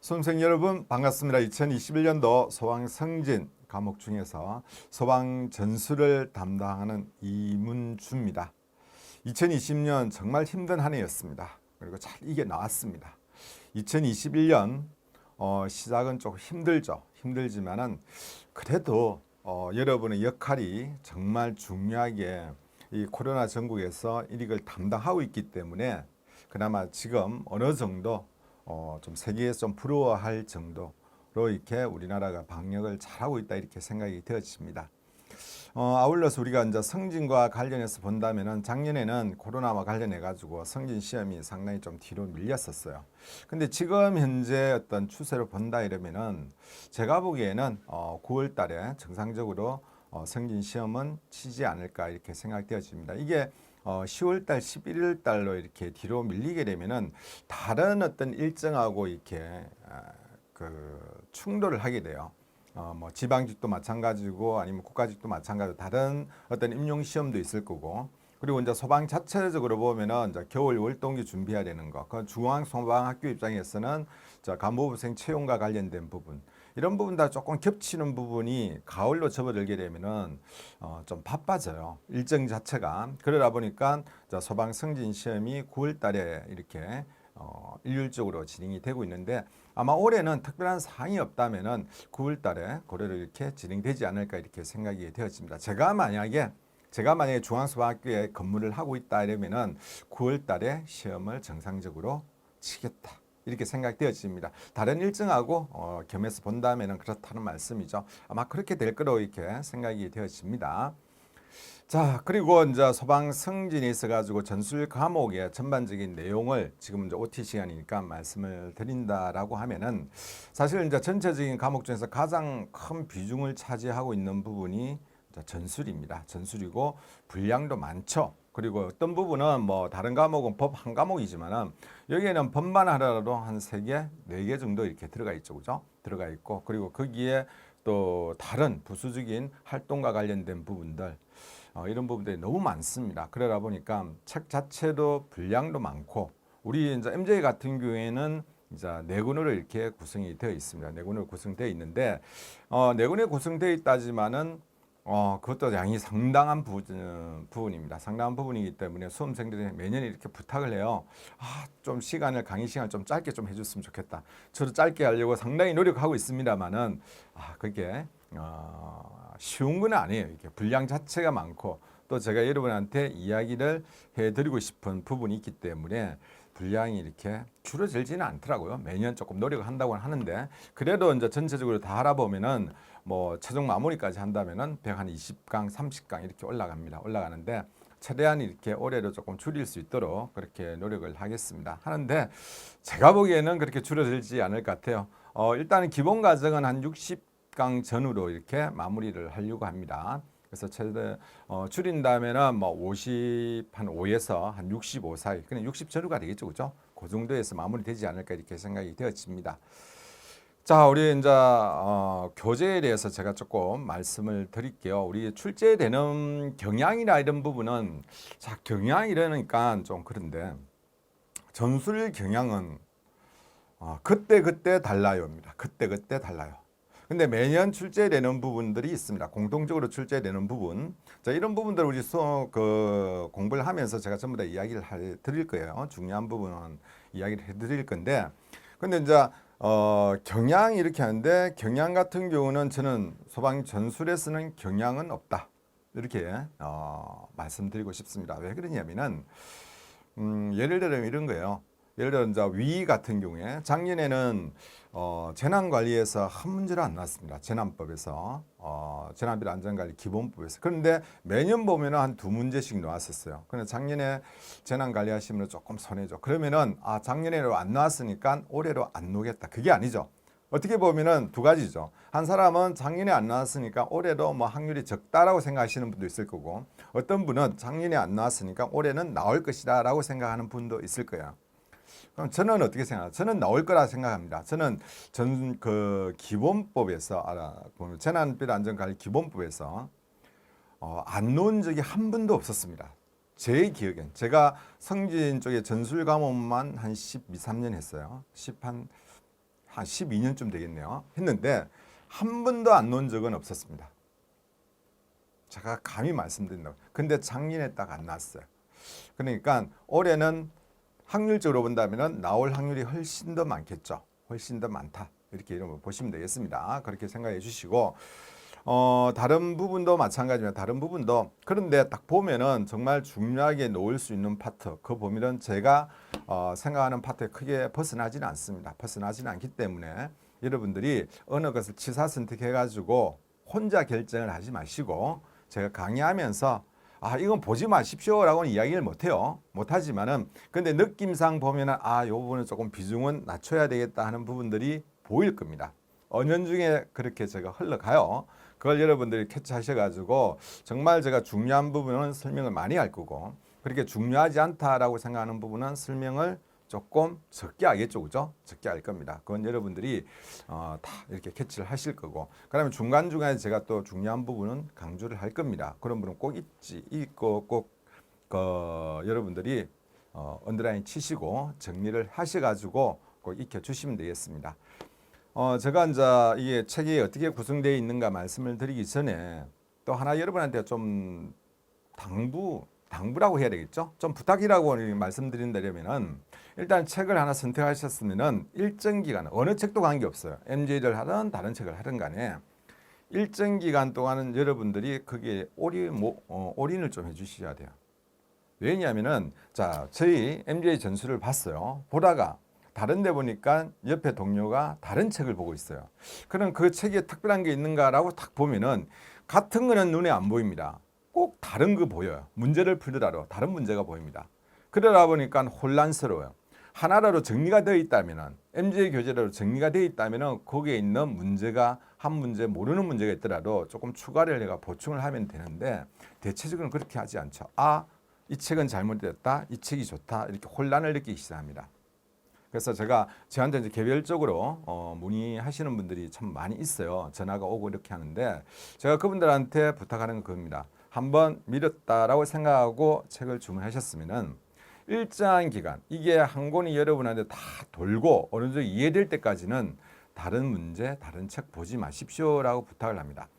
수험생 여러분 반갑습니다. 2021년도 소방승진 과목 중에서 소방 전수를 담당하는 이문주입니다. 2020년 정말 힘든 한 해였습니다. 그리고 잘 이겨 나왔습니다. 2021년 시작은 조금 힘들지만은 그래도 여러분의 역할이 정말 중요하게 이 코로나 전국에서 이걸 담당하고 있기 때문에 그나마 지금 어느 정도 좀 세계에서 좀 부러워할 정도로 이렇게 우리나라가 방역을 잘하고 있다 이렇게 생각이 되어집니다. 아울러서 우리가 이제 승진과 관련해서 본다면은 작년에는 코로나와 관련해 가지고 승진 시험이 상당히 좀 뒤로 밀렸었어요. 근데 지금 현재 어떤 추세를 본다 이러면은 제가 보기에는 9월 달에 정상적으로 승진 시험은 치지 않을까 이렇게 생각되어집니다. 이게 10월 달, 11월 달로 이렇게 뒤로 밀리게 되면은 다른 어떤 일정하고 이렇게 충돌을 하게 돼요. 뭐 지방직도 마찬가지고 아니면 국가직도 마찬가지고 다른 어떤 임용 시험도 있을 거고, 그리고 이제 소방 자체적으로 보면은 이제 겨울 월동기 준비해야 되는 거, 그 중앙 소방학교 입장에서는 간부부생 채용과 관련된 부분, 이런 부분 다 조금 겹치는 부분이 가을로 접어들게 되면은 좀 바빠져요. 일정 자체가. 그러다 보니까 소방 승진 시험이 9월 달에 이렇게 일률적으로 진행이 되고 있는데, 아마 올해는 특별한 사항이 없다면은 9월 달에 고래로 이렇게 진행되지 않을까 이렇게 생각이 되었습니다. 제가 만약에 중앙소방학교에 근무를 하고 있다 이러면은 9월 달에 시험을 정상적으로 치겠다 이렇게 생각되어집니다. 다른 일정하고 겸해서 본다면은 그렇다는 말씀이죠. 아마 그렇게 될 거로 이렇게 생각이 되어집니다. 자, 그리고 이제 소방 승진이 있어가지고 전술 과목의 전반적인 내용을 지금 이제 OT 시간이니까 말씀을 드린다라고 하면은, 사실 이제 전체적인 과목 중에서 가장 큰 비중을 차지하고 있는 부분이 전술입니다. 전술이고 분량도 많죠. 그리고 어떤 부분은 뭐 다른 과목은 법 한 과목이지만은 여기에는 법만 하더라도 한 3개, 4개 정도 이렇게 들어가 있죠. 그죠? 들어가 있고, 그리고 거기에 또 다른 부수적인 활동과 관련된 부분들, 이런 부분들이 너무 많습니다. 그러다 보니까 책 자체도 분량도 많고, 우리 이제 MJ 같은 경우에는 이제 4권으로 이렇게 구성이 되어 있습니다. 4권으로 구성되어 있는데, 4권에 구성되어 있다지만은 그것도 양이 상당한 부분입니다. 상당한 부분이기 때문에 수험생들이 매년 이렇게 부탁을 해요. 좀 강의 시간을 좀 짧게 좀 해줬으면 좋겠다. 저도 짧게 하려고 상당히 노력하고 있습니다만은, 그게 쉬운 건 아니에요. 이게 분량 자체가 많고, 또 제가 여러분한테 이야기를 해드리고 싶은 부분이 있기 때문에 분량이 이렇게 줄어들지는 않더라고요. 매년 조금 노력을 한다고 하는데, 그래도 이제 전체적으로 다 알아보면은 뭐 최종 마무리까지 한다면은 120강, 30강 이렇게 올라가는데, 최대한 이렇게 올해도 조금 줄일 수 있도록 그렇게 노력을 하겠습니다. 하는데 제가 보기에는 그렇게 줄어들지 않을 것 같아요. 일단은 기본 과정은 한 60강 전후로 이렇게 마무리를 하려고 합니다. 그래서 최대 줄인다면은 뭐 50, 한 5에서 한 65 사이, 그냥 60 전후가 되겠죠, 그죠? 그 정도에서 마무리되지 않을까 이렇게 생각이 되어집니다. 자, 우리 이제 교재에 대해서 제가 조금 말씀을 드릴게요. 우리 출제되는 경향이나 이런 부분은, 자, 경향 이러니까 좀 그런데 전술 경향은 그때 달라요입니다. 그때 달라요. 근데 매년 출제되는 부분들이 있습니다. 공통적으로 출제되는 부분. 자, 이런 부분들 우리 공부를 하면서 제가 전부 다 이야기를 드릴 거예요. 중요한 부분은 이야기를 해드릴 건데, 근데 이제 경향 이렇게 하는데, 경향 같은 경우는 저는 소방 전술에 쓰는 경향은 없다 이렇게 말씀드리고 싶습니다. 왜 그러냐면은 예를 들면 이런 거예요. 예를 들어 이제 위 같은 경우에 작년에는 재난관리에서 한 문제도 안 나왔습니다. 재난법에서 재난비리 안전관리 기본법에서. 그런데 매년 보면은 한 2문제씩 나왔었어요. 그런데 작년에 재난관리 하시면 조금 손해죠. 그러면은 작년에는 안 나왔으니까 올해로 안 놓겠다. 그게 아니죠. 어떻게 보면은 두 가지죠. 한 사람은 작년에 안 나왔으니까 올해도 뭐 확률이 적다라고 생각하시는 분도 있을 거고, 어떤 분은 작년에 안 나왔으니까 올해는 나올 것이다라고 생각하는 분도 있을 거예요. 그럼 저는 어떻게 생각해요? 저는 나올 거라 생각합니다. 저는 기본법에서 재난비리 안전관리 기본법에서 안 놓은 적이 한 번도 없었습니다. 제 기억엔 제가 성진 쪽에 전술 과목만 한 12, 13년 했어요. 한 12년쯤 되겠네요. 했는데 한 번도 안 놓은 적은 없었습니다. 제가 감히 말씀드린다고. 근데 작년에 딱 안 났어요. 그러니까 올해는 확률적으로 본다면 나올 확률이 훨씬 더 많겠죠. 훨씬 더 많다. 이렇게 이름을 보시면 되겠습니다. 그렇게 생각해 주시고 다른 부분도 마찬가지입니다. 다른 부분도 그런데 딱 보면은 정말 중요하게 놓을 수 있는 파트 그 보면은 제가 생각하는 파트에 크게 벗어나지는 않습니다. 벗어나지는 않기 때문에 여러분들이 어느 것을 취사 선택해 가지고 혼자 결정을 하지 마시고 제가 강의하면서 이건 보지 마십시오라고는 이야기를 못해요. 못하지만은 근데 느낌상 보면은 요 부분은 조금 비중은 낮춰야 되겠다 하는 부분들이 보일 겁니다. 은연중에 그렇게 제가 흘러가요. 그걸 여러분들이 캐치하셔가지고 정말 제가 중요한 부분은 설명을 많이 할 거고 그렇게 중요하지 않다라고 생각하는 부분은 설명을 조금 적게 하겠죠, 그죠? 적게 할 겁니다. 그건 여러분들이 다 이렇게 캐치를 하실 거고, 그다음에 중간 중간에 제가 또 중요한 부분은 강조를 할 겁니다. 그런 분은 꼭 있고 꼭 여러분들이 언더라인 치시고 정리를 하셔가지고 꼭 익혀 주시면 되겠습니다. 제가 이제 이게 책이 어떻게 구성되어 있는가 말씀을 드리기 전에 또 하나 여러분한테 좀 당부라고 해야 되겠죠? 좀 부탁이라고 말씀드린다면은 일단 책을 하나 선택하셨으면은 일정 기간 어느 책도 관계없어요. MJ를 하든 다른 책을 하든 간에 일정 기간 동안은 여러분들이 거기에 올인을 좀 해주셔야 돼요. 왜냐하면은 자 저희 MJ 전수를 봤어요. 보다가 다른 데 보니까 옆에 동료가 다른 책을 보고 있어요. 그럼 그 책에 특별한 게 있는가라고 딱 보면은 같은 거는 눈에 안 보입니다. 꼭 다른 거 보여요. 문제를 풀더라도 다른 문제가 보입니다. 그러다 보니까 혼란스러워요. 하나로 정리가 되어 있다면은 MJ 교재로 정리가 되어 있다면은 거기에 있는 문제가 한 문제 모르는 문제가 있더라도 조금 추가를 내가 보충을 하면 되는데 대체적으로 그렇게 하지 않죠. 이 책은 잘못됐다. 이 책이 좋다. 이렇게 혼란을 느끼기 시작합니다. 그래서 제가 저한테 이제 개별적으로 문의하시는 분들이 참 많이 있어요. 전화가 오고 이렇게 하는데 제가 그분들한테 부탁하는 건 그겁니다. 한번 믿었다라고 생각하고 책을 주문하셨으면은 일정한 기간 이게 한 권이 여러분한테 다 돌고 어느 정도 이해될 때까지는 다른 문제, 다른 책 보지 마십시오라고 부탁을 합니다.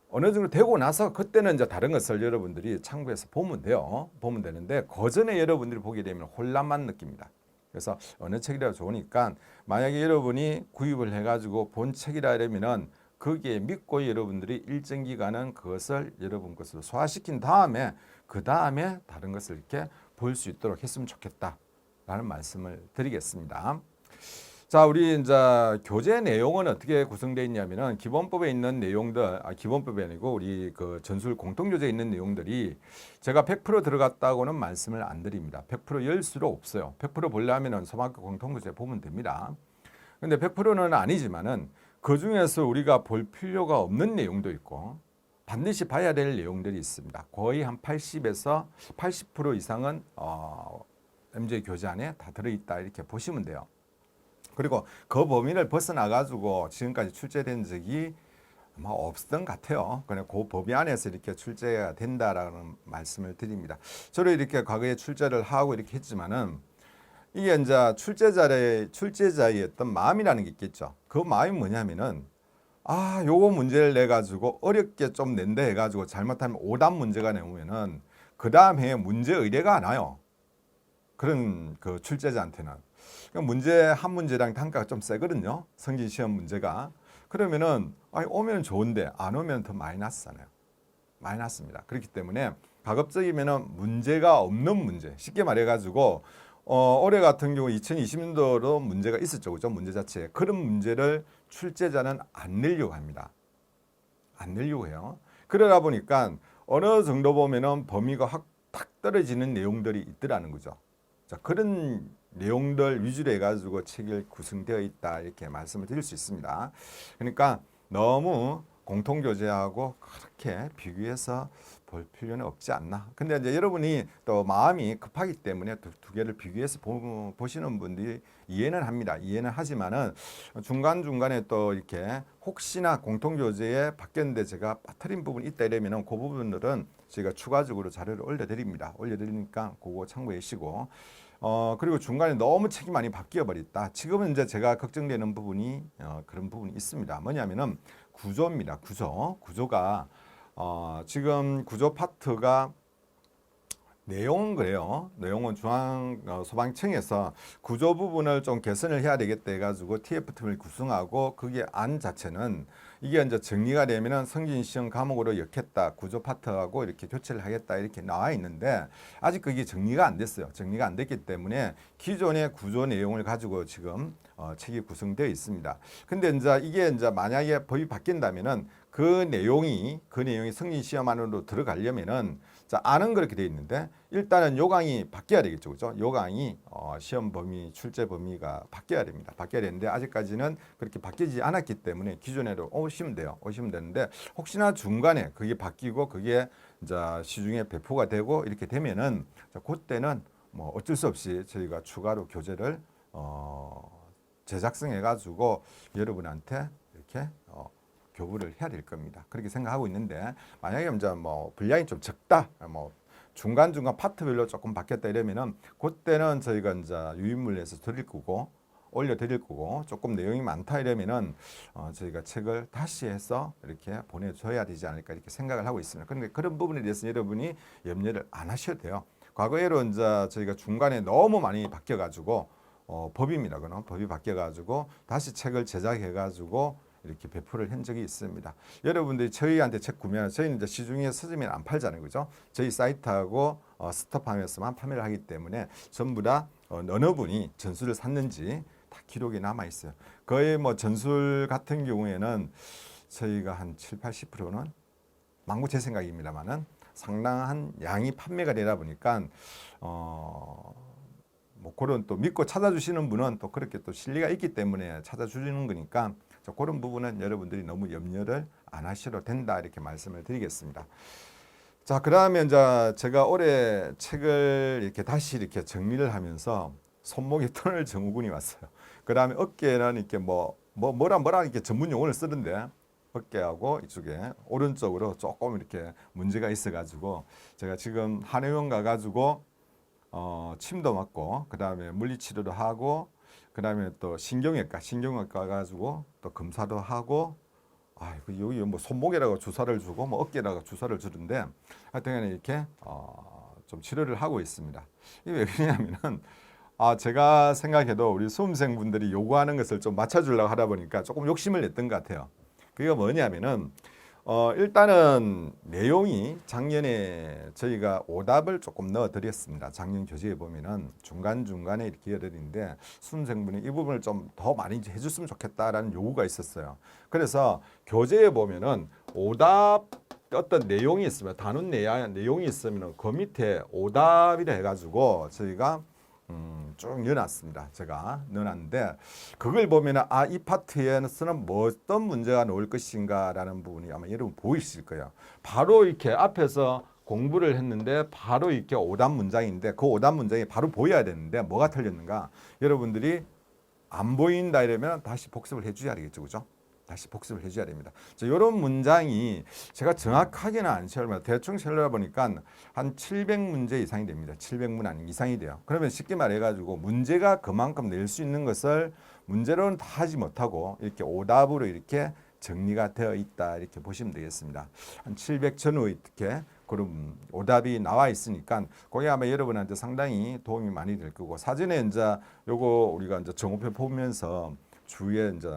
어느 정도 되고 나서 그때는 이제 다른 것을 여러분들이 참고해서 보면 돼요. 보면 되는데 그 전에 여러분들이 보게 되면 혼란만 느낍니다. 그래서 어느 책이라도 좋으니까 만약에 여러분이 구입을 해가지고 본 책이라 이러면은 거기에 믿고 여러분들이 일정 기간은 그것을 여러분 것으로 소화시킨 다음에 그 다음에 다른 것을 이렇게 볼 수 있도록 했으면 좋겠다라는 말씀을 드리겠습니다. 자, 우리 이제 교재 내용은 어떻게 구성되어 있냐면은 기본법에 있는 내용들, 기본법이 아니고 우리 그 전술 공통교재에 있는 내용들이 제가 100% 들어갔다고는 말씀을 안 드립니다. 100% 열 수도 없어요. 100% 보려면은 소방학교 공통교재 보면 됩니다. 근데 100%는 아니지만은 그 중에서 우리가 볼 필요가 없는 내용도 있고 반드시 봐야 될 내용들이 있습니다. 거의 한 80에서 80% 이상은 MJ 교재 안에 다 들어있다 이렇게 보시면 돼요. 그리고 그 범위를 벗어나가지고 지금까지 출제된 적이 아마 없었던 것 같아요. 그냥 그 범위 안에서 이렇게 출제가 된다라는 말씀을 드립니다. 저도 이렇게 과거에 출제를 하고 이렇게 했지만은 이게 이제 출제자의 어떤 마음이라는 게 있겠죠. 그 마음이 뭐냐면은 요거 문제를 내가지고 어렵게 좀 낸다 해가지고 잘못하면 오답 문제가 나오면은 그 다음 해에 문제 의뢰가 안 와요. 그런 그 출제자한테는. 문제 한 문제당 단가가 좀 세거든요. 성진 시험 문제가. 그러면은 오면 좋은데 안 오면 더 마이너스잖아요. 마이너스입니다. 그렇기 때문에 가급적이면은 문제가 없는 문제. 쉽게 말해가지고 올해 같은 경우 2020년도로 문제가 있었죠. 그죠? 문제 자체에. 그런 문제를 출제자는 안 내려고 합니다. 안 내려고 해요. 그러다 보니까 어느 정도 보면은 범위가 확 탁 떨어지는 내용들이 있더라는 거죠. 자, 그런 내용들 위주로 해가지고 책이 구성되어 있다 이렇게 말씀을 드릴 수 있습니다. 그러니까 너무 공통교재하고 그렇게 비교해서 볼 필요는 없지 않나. 근데 이제 여러분이 또 마음이 급하기 때문에 두 개를 비교해서 보시는 분들이 이해는 합니다. 이해는 하지만은 중간중간에 또 이렇게 혹시나 공통교재에 바뀌었는데 제가 빠뜨린 부분이 있다 이러면은 그 부분들은 저희가 추가적으로 자료를 올려드립니다. 올려드리니까 그거 참고해 주시고 그리고 중간에 너무 책이 많이 바뀌어 버렸다. 지금은 이제 제가 걱정되는 부분이 그런 부분이 있습니다. 뭐냐면은 구조입니다. 구조가 지금 구조 파트가 내용은 그래요. 내용은 소방청에서 구조 부분을 좀 개선을 해야 되겠다 해가지고 TF팀을 구성하고 그게 안 자체는 이게 이제 정리가 되면은 성진 시험 과목으로 넣겠다. 구조 파트하고 이렇게 교체를 하겠다 이렇게 나와 있는데 아직 그게 정리가 안 됐어요. 정리가 안 됐기 때문에 기존의 구조 내용을 가지고 지금 책이 구성되어 있습니다. 근데 이게 만약에 법이 바뀐다면은 그 내용이 성진 시험 안으로 들어가려면은 자, 안은 그렇게 되어 있는데 일단은 요강이 바뀌어야 되겠죠. 그죠? 요강이 시험 범위, 출제 범위가 바뀌어야 됩니다. 바뀌어야 되는데 아직까지는 그렇게 바뀌지 않았기 때문에 기존에도 오시면 돼요. 오시면 되는데 혹시나 중간에 그게 바뀌고 그게 이제 시중에 배포가 되고 이렇게 되면은 자, 그때는 뭐 어쩔 수 없이 저희가 추가로 교재를 제작성해 가지고 여러분한테 이렇게 교부를 해야 될 겁니다. 그렇게 생각하고 있는데 만약에 이제 뭐 분량이 좀 적다, 뭐 중간중간 파트별로 조금 바뀌었다 이러면은 그때는 저희가 이제 유인물에서 드릴 거고 올려 드릴 거고 조금 내용이 많다 이러면은 저희가 책을 다시 해서 이렇게 보내줘야 되지 않을까 이렇게 생각을 하고 있습니다. 그런데 그런 부분에 대해서 여러분이 염려를 안 하셔도 돼요. 과거에로 이제 저희가 중간에 너무 많이 바뀌어가지고 법입니다. 그는 법이 바뀌어가지고 다시 책을 제작해가지고 이렇게 배포를 한 적이 있습니다. 여러분들이 저희한테 책 구매하는 저희는 이제 시중에 서점에는 안 팔잖아요, 그죠? 저희 사이트하고 스톱하면서만 판매를 하기 때문에 전부 다 어느 분이 전수를 샀는지 다 기록이 남아 있어요. 거의 뭐 전술 같은 경우에는 저희가 한 7, 80%는 망고 제 생각입니다만은 상당한 양이 판매가 되다 보니까 뭐 그런 또 믿고 찾아주시는 분은 또 그렇게 또 실리가 있기 때문에 찾아주시는 거니까. 그런 부분은 여러분들이 너무 염려를 안 하셔도 된다 이렇게 말씀을 드리겠습니다. 자, 그다음에 이제 제가 올해 책을 이렇게 다시 이렇게 정리를 하면서 손목에 터널 증후군이 왔어요. 그다음에 어깨는 이렇게 뭐라 이렇게 전문 용어를 쓰는데 어깨하고 이쪽에 오른쪽으로 조금 이렇게 문제가 있어가지고 제가 지금 한의원 가가지고 침도 맞고 그다음에 물리치료도 하고. 그다음에 또 신경외과 가가지고 또 검사도 하고 여기 뭐 손목에다가 주사를 주고 뭐 어깨에다가 주사를 주는데 하여튼 이렇게 좀 치료를 하고 있습니다. 이게 왜 그러냐면은 제가 생각해도 우리 수험생분들이 요구하는 것을 좀 맞춰주려고 하다 보니까 조금 욕심을 냈던 것 같아요. 그게 뭐냐면은 일단은 내용이 작년에 저희가 오답을 조금 넣어드렸습니다. 작년 교재에 보면은 중간중간에 이렇게 이어드리는데 수험생분이 이 부분을 좀 더 많이 해줬으면 좋겠다라는 요구가 있었어요. 그래서 교재에 보면은 오답 어떤 내용이 있으면 다룬 내용이 있으면 그 밑에 오답이라 해가지고 저희가 쭉 넣어놨습니다. 제가 넣어놨는데 그걸 보면 이 파트에서는 뭐 어떤 문제가 나올 것인가라는 부분이 아마 여러분 보이실 거예요. 바로 이렇게 앞에서 공부를 했는데 바로 이렇게 오답 문장인데 그 오답 문장이 바로 보여야 되는데 뭐가 틀렸는가? 여러분들이 안 보인다 이러면 다시 복습을 해줘야 되겠죠, 그죠? 다시 복습을 해줘야 됩니다. 이런 문장이 제가 정확하게는 안 세울만 대충 세우다 보니까 한 700문제 이상이 됩니다. 700문 아니면 이상이 돼요. 그러면 쉽게 말해가지고 문제가 그만큼 낼 수 있는 것을 문제로는 다 하지 못하고 이렇게 오답으로 이렇게 정리가 되어 있다 이렇게 보시면 되겠습니다. 한 700 전후 이렇게 그런 오답이 나와 있으니까 그게 아마 여러분한테 상당히 도움이 많이 될 거고 사전에 이제 요거 우리가 이제 정오표 보면서 주위에 이제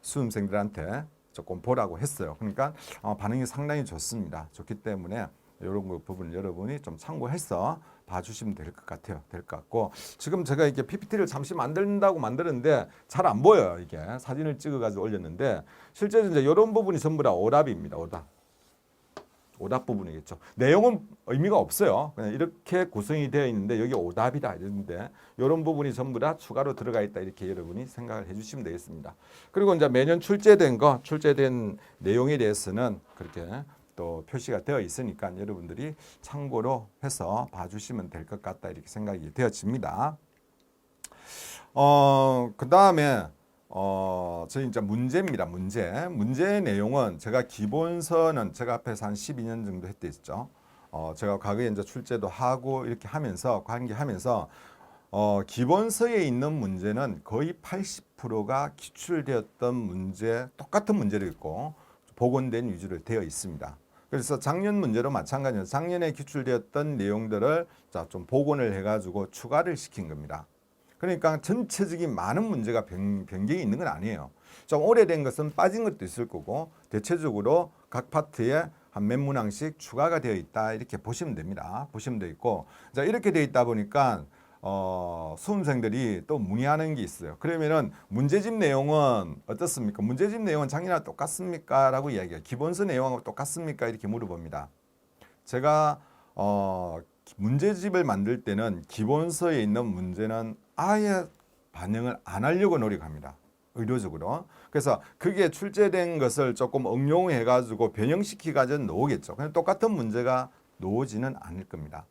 수험생들한테 조금 보라고 했어요. 그러니까 반응이 상당히 좋습니다. 좋기 때문에 이런 부분 여러분이 좀 참고해서 봐주시면 될 것 같아요. 될 것 같고 지금 제가 이렇게 PPT를 잠시 만들었는데 잘 안 보여요. 이게 사진을 찍어가지고 올렸는데 실제 이제 이런 부분이 전부 다 오답입니다. 오답 부분이겠죠. 내용은 의미가 없어요. 그냥 이렇게 구성이 되어 있는데 여기 오답이다 이랬는데 이런 부분이 전부 다 추가로 들어가 있다 이렇게 여러분이 생각을 해주시면 되겠습니다. 그리고 이제 매년 출제된 내용에 대해서는 그렇게 또 표시가 되어 있으니까 여러분들이 참고로 해서 봐주시면 될 것 같다 이렇게 생각이 되어집니다. 그 다음에 저희 이제 문제입니다. 문제 내용은 제가 기본서는 제가 앞에서 한 12년 정도 했댔죠. 제가 과거에 이제 출제도 하고 이렇게 하면서 관계하면서 기본서에 있는 문제는 거의 80%가 기출되었던 문제, 똑같은 문제를 있고 복원된 위주로 되어 있습니다. 그래서 작년 문제로 마찬가지로 작년에 기출되었던 내용들을 좀 복원을 해가지고 추가를 시킨 겁니다. 그러니까 전체적인 많은 문제가 변경이 있는 건 아니에요. 좀 오래된 것은 빠진 것도 있을 거고 대체적으로 각 파트에 한 몇 문항씩 추가가 되어 있다 이렇게 보시면 됩니다. 보시면 되어 있고 자 이렇게 되어 있다 보니까 수험생들이 또 문의하는 게 있어요. 그러면은 문제집 내용은 어떻습니까? 문제집 내용은 작년과 똑같습니까? 라고 이야기해요. 기본서 내용하고 똑같습니까? 이렇게 물어봅니다. 제가 문제집을 만들 때는 기본서에 있는 문제는 아예 반영을 안 하려고 노력합니다. 의도적으로. 그래서 그게 출제된 것을 조금 응용해 가지고 변형시키 가지고 나오겠죠. 그냥 똑같은 문제가 나오지는 않을 겁니다.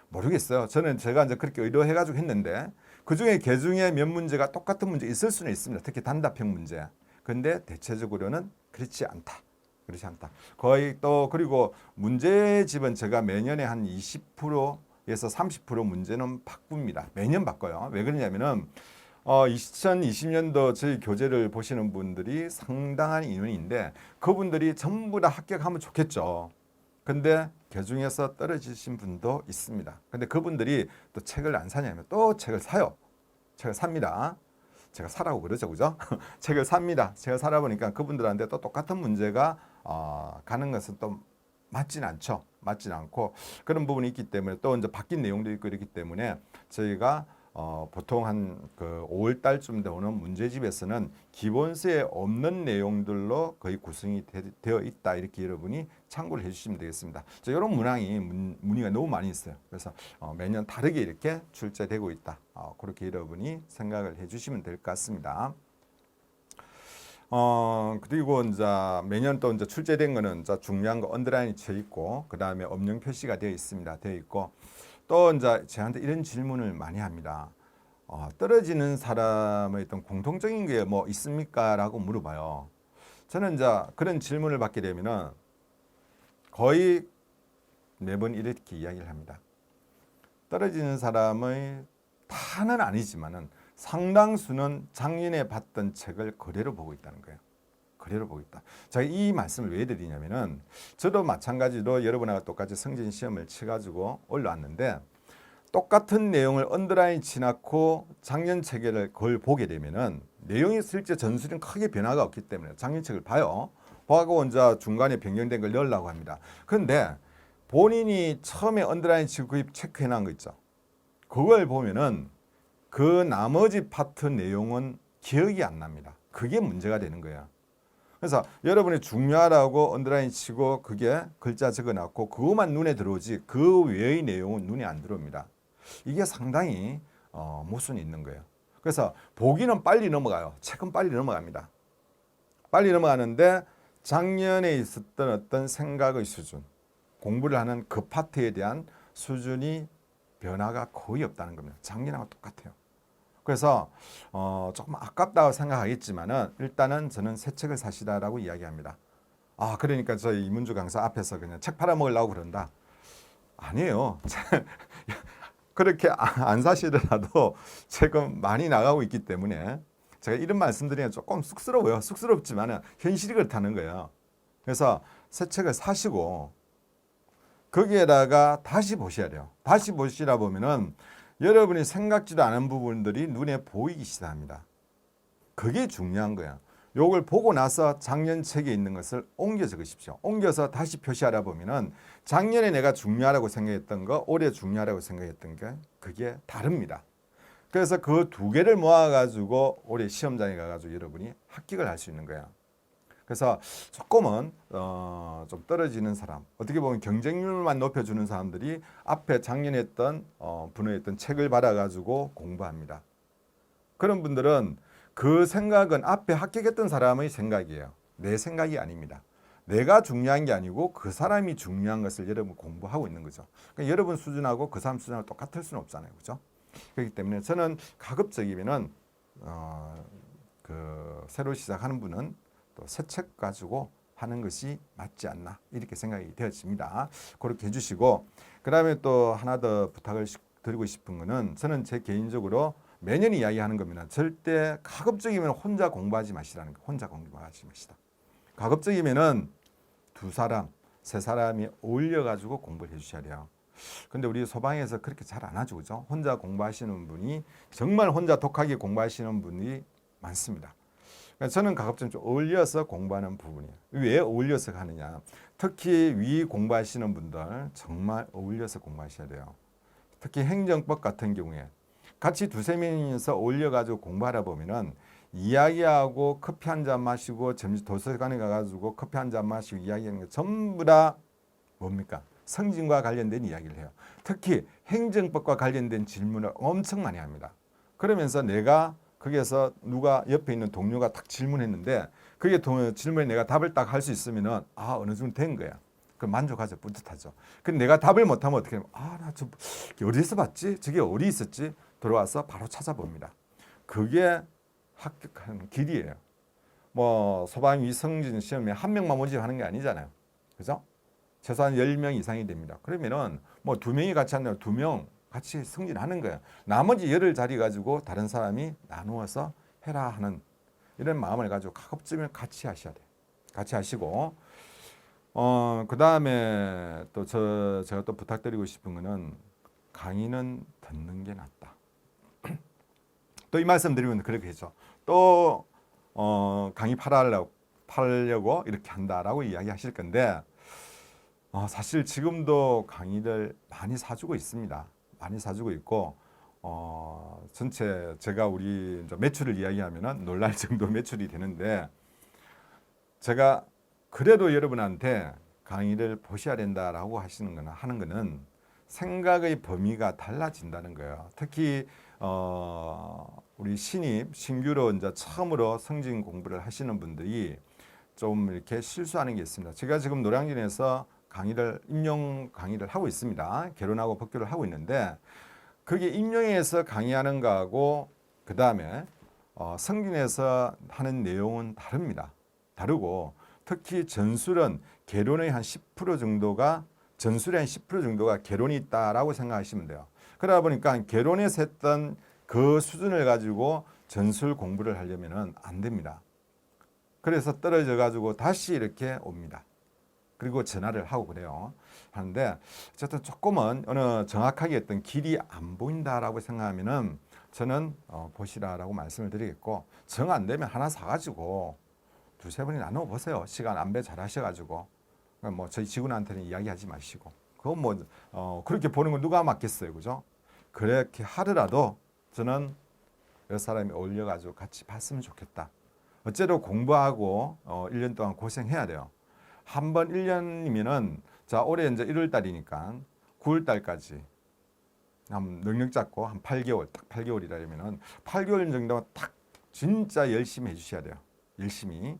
모르겠어요. 저는 제가 이제 그렇게 의도해 가지고 했는데 그중에 개중에 몇 문제가 똑같은 문제 있을 수는 있습니다. 특히 단답형 문제. 근데 대체적으로는 그렇지 않다. 그렇지 않다. 거의 또 그리고 문제집은 제가 매년에 한 20%에서 30% 문제는 바꿉니다. 매년 바꿔요. 왜 그러냐면은 2020년도 저희 교재를 보시는 분들이 상당한 인원인데 그분들이 전부 다 합격하면 좋겠죠. 근데 그중에서 떨어지신 분도 있습니다. 근데 그분들이 또 책을 안 사냐면 또 책을 사요. 책을 삽니다. 제가 사라고 그러죠, 그죠? 책을 삽니다. 책을 사다 보니까 그분들한테 또 똑같은 문제가 가는 것은 또 맞진 않죠. 맞진 않고 그런 부분이 있기 때문에 또 이제 바뀐 내용도 있고 이렇기 때문에 저희가 보통 한 그 5월 달쯤 되는 문제집에서는 기본서에 없는 내용들로 거의 구성이 되어 있다 이렇게 여러분이 참고를 해주시면 되겠습니다. 자, 이런 문의가 너무 많이 있어요. 그래서 매년 다르게 이렇게 출제되고 있다. 그렇게 여러분이 생각을 해주시면 될 것 같습니다. 그리고 이제 매년 또 이제 출제된 거는 이제 중요한 거 언더라인이 쳐 있고 그 다음에 엄령 표시가 되어 있습니다. 되어 있고 또 이제 저한테 이런 질문을 많이 합니다. 떨어지는 사람의 어떤 공통적인 게 뭐 있습니까? 라고 물어봐요. 저는 이제 그런 질문을 받게 되면은 거의 매번 이렇게 이야기를 합니다. 떨어지는 사람의 다는 아니지만은 상당수는 작년에 봤던 책을 그대로 보고 있다는 거예요. 그대로 보고 있다. 제가 이 말씀을 왜 드리냐면은 저도 마찬가지로 여러분하고 똑같이 성진 시험을 쳐가지고 올라왔는데 똑같은 내용을 언더라인 치놓고 작년 책을 그걸 보게 되면은 내용이 실제 전술은 크게 변화가 없기 때문에 작년 책을 봐요. 보고 이제 중간에 변경된 걸 넣으려고 합니다. 그런데 본인이 처음에 언더라인 치고 그 체크해 놓은 거 있죠. 그걸 보면은 그 나머지 파트 내용은 기억이 안 납니다. 그게 문제가 되는 거예요. 그래서 여러분이 중요하다고 언더라인 치고 그게 글자 적어놨고 그것만 눈에 들어오지 그 외의 내용은 눈에 안 들어옵니다. 이게 상당히 모순이 있는 거예요. 그래서 보기는 빨리 넘어가요. 책은 빨리 넘어갑니다. 빨리 넘어가는데 작년에 있었던 어떤 생각의 수준, 공부를 하는 그 파트에 대한 수준이 변화가 거의 없다는 겁니다. 작년하고 똑같아요. 그래서 조금 아깝다고 생각하겠지만은 일단은 저는 새 책을 사시다라고 이야기합니다. 그러니까 저희 이문주 강사 앞에서 그냥 책 팔아먹으려고 그런다. 아니에요. 그렇게 안 사시더라도 책은 많이 나가고 있기 때문에 제가 이런 말씀드리면 조금 쑥스러워요. 쑥스럽지만은 현실이 그렇다는 거예요. 그래서 새 책을 사시고 거기에다가 다시 보셔야 돼요. 다시 보시다 보면은 여러분이 생각지도 않은 부분들이 눈에 보이기 시작합니다. 그게 중요한 거야. 요걸 보고 나서 작년 책에 있는 것을 옮겨 적으십시오. 옮겨서 다시 표시하다 보면은 작년에 내가 중요하다고 생각했던 거, 올해 중요하다고 생각했던 게 그게 다릅니다. 그래서 그 두 개를 모아가지고 올해 시험장에 가가지고 여러분이 합격을 할 수 있는 거야. 그래서 조금은 좀 떨어지는 사람, 어떻게 보면 경쟁률만 높여주는 사람들이 앞에 작년에 했던 분야에 했던 책을 받아가지고 공부합니다. 그런 분들은 그 생각은 앞에 합격했던 사람의 생각이에요. 내 생각이 아닙니다. 내가 중요한 게 아니고 그 사람이 중요한 것을 여러분 공부하고 있는 거죠. 그러니까 여러분 수준하고 그 사람 수준하고 똑같을 수는 없잖아요. 그렇죠? 그렇기 때문에 저는 가급적이면은 그 새로 시작하는 분은 또 새 책 가지고 하는 것이 맞지 않나 이렇게 생각이 되어집니다. 그렇게 해주시고 그 다음에 또 하나 더 부탁을 드리고 싶은 거는 저는 제 개인적으로 매년 이야기하는 겁니다. 절대 가급적이면 혼자 공부하지 마시라는 거. 혼자 공부하지 마시다. 가급적이면은 두 사람, 세 사람이 어울려 가지고 공부를 해주셔야 돼요. 근데 우리 소방에서 그렇게 잘 안 하죠, 그죠? 혼자 공부하시는 분이 정말 혼자 독하게 공부하시는 분이 많습니다. 그러니까 저는 가급적 좀 어울려서 공부하는 부분이에요. 왜 어울려서 하느냐? 특히 위 공부하시는 분들 정말 어울려서 공부하셔야 돼요. 특히 행정법 같은 경우에 같이 두세 명이서 어울려 가지고 공부하다 보면은 이야기하고 커피 한 잔 마시고 점심 도서관에 가가지고 커피 한 잔 마시고 이야기하는 게 전부 다 뭡니까? 성진과 관련된 이야기를 해요. 특히 행정법과 관련된 질문을 엄청 많이 합니다. 그러면서 내가 거기에서 누가 옆에 있는 동료가 딱 질문했는데 그게 질문에 내가 답을 딱 할 수 있으면은 어느 정도 된 거야. 그럼 만족하죠, 뿌듯하죠. 근데 내가 답을 못하면 어떻게 하면 나 저 어디서 봤지? 저게 어디 있었지? 들어와서 바로 찾아봅니다. 그게 합격하는 길이에요. 뭐 소방위 성진 시험에 한 명만 모집하는 게 아니잖아요. 그죠? 최소한 10명 이상이 됩니다. 그러면은 뭐 2명이 같이 한다면 2명 같이 승진하는 거예요. 나머지 10자리 가지고 다른 사람이 나누어서 해라 하는 이런 마음을 가지고 가급적이면 같이 하셔야 돼요. 같이 하시고 그다음에 또 제가 또 부탁드리고 싶은 거는 강의는 듣는 게 낫다. 또 이 말씀 드리면 그렇게 했죠. 또 강의 팔려고 이렇게 한다라고 이야기하실 건데 사실 지금도 강의를 많이 사주고 있습니다. 많이 사주고 있고 전체 제가 우리 이제 매출을 이야기하면은 놀랄 정도 매출이 되는데 제가 그래도 여러분한테 강의를 보셔야 된다라고 하는 거는 생각의 범위가 달라진다는 거예요. 특히 우리 신규로 이제 처음으로 성진 공부를 하시는 분들이 좀 이렇게 실수하는 게 있습니다. 제가 지금 노량진에서 임용 강의를 하고 있습니다. 결혼하고 법교를 하고 있는데 그게 임용에서 강의하는 거하고 그 다음에 성진에서 하는 내용은 다르고 특히 전술은 개론의 한 10% 정도가 전술의 한 10% 정도가 개론이 있다라고 생각하시면 돼요. 그러다 보니까 개론에서 했던 그 수준을 가지고 전술 공부를 하려면은 안 됩니다. 그래서 떨어져 가지고 다시 이렇게 옵니다. 그리고 전화를 하고 그래요. 하는데 어쨌든 조금은 어느 정확하게 어떤 길이 안 보인다라고 생각하면은 저는 보시라라고 말씀을 드리겠고 정 안 되면 하나 사가지고 두세 번이 나눠 보세요. 시간 안배 잘 하셔가지고 뭐 저희 직원한테는 이야기하지 마시고 그건 뭐 그렇게 보는 건 누가 맞겠어요, 그죠? 그렇게 하더라도 저는 여러 사람이 어울려가지고 같이 봤으면 좋겠다. 어째도 공부하고 1년 동안 고생해야 돼요. 한 번 1년이면은 자 올해 이제 1월 달이니까 9월 달까지 한 능력 잡고 한 8개월 딱 8개월이라면은 8개월 정도 딱 진짜 열심히 해주셔야 돼요. 열심히.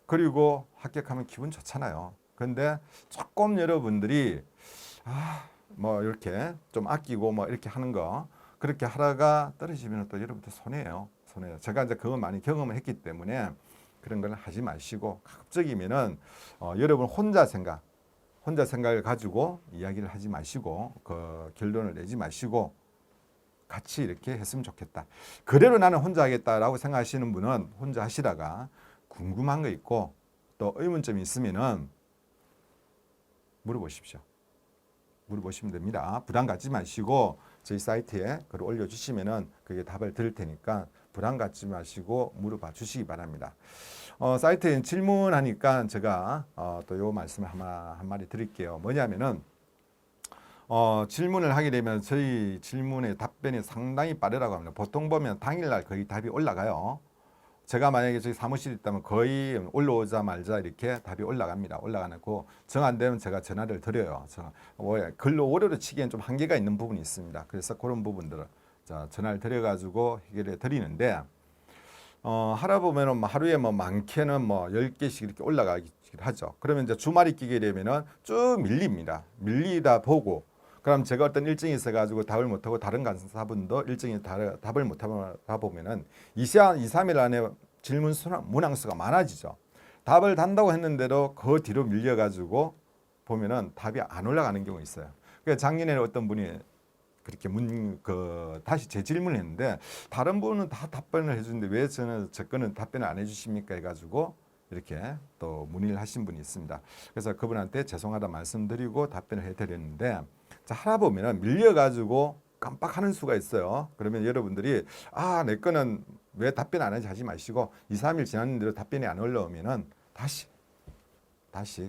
그리고 합격하면 기분 좋잖아요. 그런데 조금 여러분들이 뭐 이렇게 좀 아끼고 뭐 이렇게 하는 거 그렇게 하다가 떨어지면 또 여러분들 손해예요. 손해요. 제가 이제 그거 많이 경험을 했기 때문에 그런 걸 하지 마시고 가급적이면은 여러분 혼자 생각을 가지고 이야기를 하지 마시고 그 결론을 내지 마시고 같이 이렇게 했으면 좋겠다. 그대로 나는 혼자 하겠다라고 생각하시는 분은 혼자 하시다가 궁금한 거 있고 또 의문점이 있으면은 물어보십시오. 물어보시면 됩니다. 부담 갖지 마시고 저희 사이트에 글을 올려주시면은 그게 답을 드릴 테니까 부담 갖지 마시고 물어봐 주시기 바랍니다. 사이트에 질문하니까 제가 또 요 말씀을 한마디 드릴게요. 뭐냐면은 질문을 하게 되면 저희 질문의 답변이 상당히 빠르다고 합니다. 보통 보면 당일날 거의 답이 올라가요. 제가 만약에 저희 사무실에 있다면 거의 올라오자마자 이렇게 답이 올라갑니다. 올라가고 정 안 되면 제가 전화를 드려요. 글로 오류를 치기엔 좀 한계가 있는 부분이 있습니다. 그래서 그런 부분들을 전화를 드려가지고 해결해 드리는데 하다 보면은 하루에 많게는 10개씩 이렇게 올라가긴 하죠. 그러면 이제 주말이 끼게 되면은 쭉 밀립니다. 밀리다 보고 그럼 제가 어떤 일정이 있어가지고 답을 못하고 다른 간사분도 일정이 답을 못하다 보면은 2, 3일 안에 질문 문항수가 많아지죠. 답을 단다고 했는데도 그 뒤로 밀려가지고 보면은 답이 안 올라가는 경우가 있어요. 그러니까 작년에 어떤 분이 그렇게 다시 재질문을 했는데 다른 분은 다 답변을 해주는데 왜 저는 제 거는 답변을 안 해주십니까 해가지고 이렇게 또 문의를 하신 분이 있습니다. 그래서 그분한테 죄송하다 말씀드리고 답변을 해드렸는데 자, 하다 보면은 밀려가지고 깜빡하는 수가 있어요. 그러면 여러분들이 내 거는 왜 답변 안 하지 하지 마시고 2, 3일 지났는데도 답변이 안 올라오면은 다시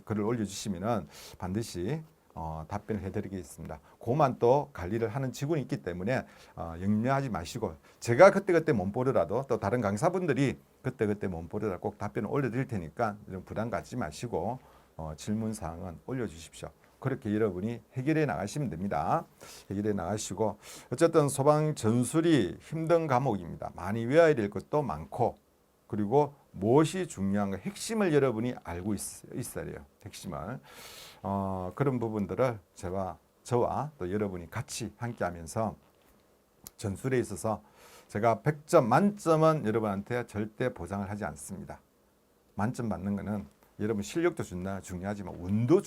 글을 올려주시면은 반드시 답변을 해드리겠습니다. 그만 또 관리를 하는 직원이 있기 때문에 염려하지 마시고 제가 그때그때 못 보더라도 또 다른 강사분들이 그때그때 못 보더라도 꼭 답변을 올려드릴 테니까 이런 부담 갖지 마시고 질문 사항은 올려주십시오. 그렇게 여러분이 해결해 나가시면 됩니다. 해결해 나가시고 어쨌든 소방 전술이 힘든 과목입니다. 많이 외워야 될 것도 많고 그리고 무엇이 중요한가 핵심을 여러분이 알고 있어야 돼요. 핵심을. 그런 부분들을 저와 또 여러분이 같이 함께 하면서 전술에 있어서 제가 100점 만점은 여러분한테 절대 보장을 하지 않습니다. 만점 받는 거는 여러분 실력도 중요하지만 운도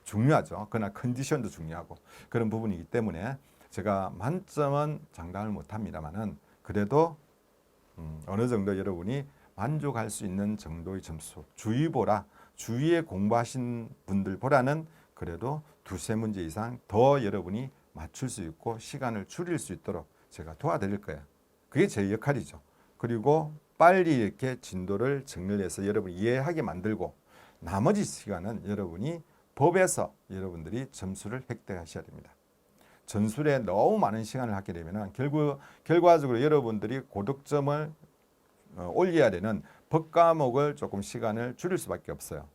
중요하죠. 그러나 컨디션도 중요하고 그런 부분이기 때문에 제가 만점은 장담을 못합니다만은 그래도 어느 정도 여러분이 만족할 수 있는 정도의 점수 주위에 공부하신 분들보다는 그래도 두세 문제 이상 더 여러분이 맞출 수 있고 시간을 줄일 수 있도록 제가 도와드릴 거예요. 그게 제 역할이죠. 그리고 빨리 이렇게 진도를 정리해서 여러분이 이해하게 만들고 나머지 시간은 여러분이 법에서 여러분들이 점수를 획득하셔야 됩니다. 전술에 너무 많은 시간을 하게 되면 결과적으로 여러분들이 고득점을 올려야 되는 법 과목을 조금 시간을 줄일 수밖에 없어요.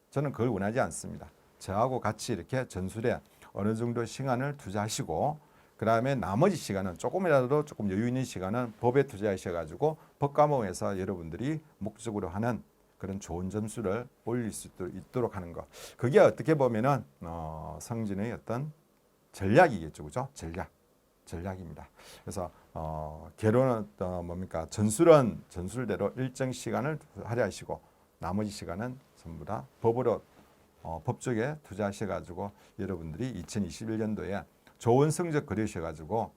저는 그걸 원하지 않습니다. 저하고 같이 이렇게 전술에 어느 정도 시간을 투자하시고 그 다음에 나머지 시간은 조금이라도 조금 여유 있는 시간은 법에 투자하셔가지고 법 과목에서 여러분들이 목적으로 하는 그런 좋은 점수를 올릴 수 있도록 하는 것. 그게 어떻게 보면은 성진의 어떤 전략이겠죠, 그죠? 전략입니다. 그래서 개론은 뭡니까? 전술은 전술대로 일정 시간을 할애하시고 나머지 시간은 전부 다 법으로 법 쪽에 투자하셔가지고 여러분들이 2021년도에 좋은 성적 거두셔가지고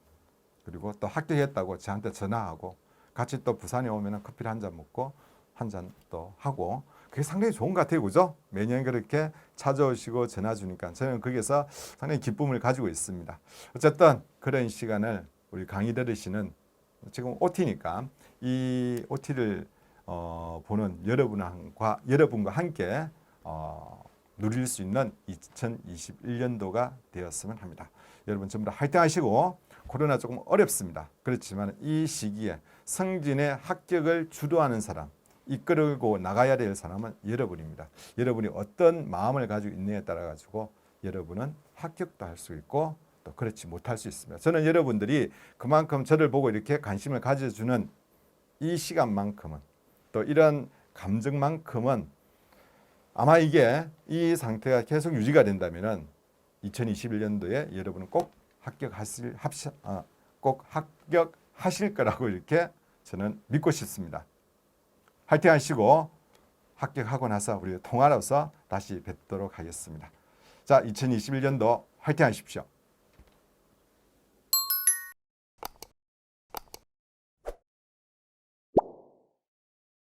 그리고 또 합격했다고 저한테 전화하고 같이 또 부산에 오면은 커피를 한 잔 먹고 한 잔 또 하고 그게 상당히 좋은 것 같아요, 그죠? 매년 그렇게 찾아오시고 전화 주니까 저는 거기서 상당히 기쁨을 가지고 있습니다. 어쨌든 그런 시간을 우리 강의 들으시는 지금 OT니까 이 OT를 보는 여러분과 함께 누릴 수 있는 2021년도가 되었으면 합니다. 여러분 전부 다 화이팅 하시고 코로나 조금 어렵습니다. 그렇지만 이 시기에 성진의 합격을 주도하는 사람 이끌고 나가야 될 사람은 여러분입니다. 여러분이 어떤 마음을 가지고 있느냐에 따라 가지고 여러분은 합격도 할 수 있고 또 그렇지 못할 수 있습니다. 저는 여러분들이 그만큼 저를 보고 이렇게 관심을 가져주는 이 시간만큼은 또 이런 감정만큼은 아마 이 상태가 계속 유지가 된다면은 2021년도에 여러분은 꼭 합격하실 거라고 이렇게 저는 믿고 싶습니다. 화이팅 하시고 합격하고 나서 우리 통화로서 다시 뵙도록 하겠습니다. 자, 2021년도 화이팅 하십시오.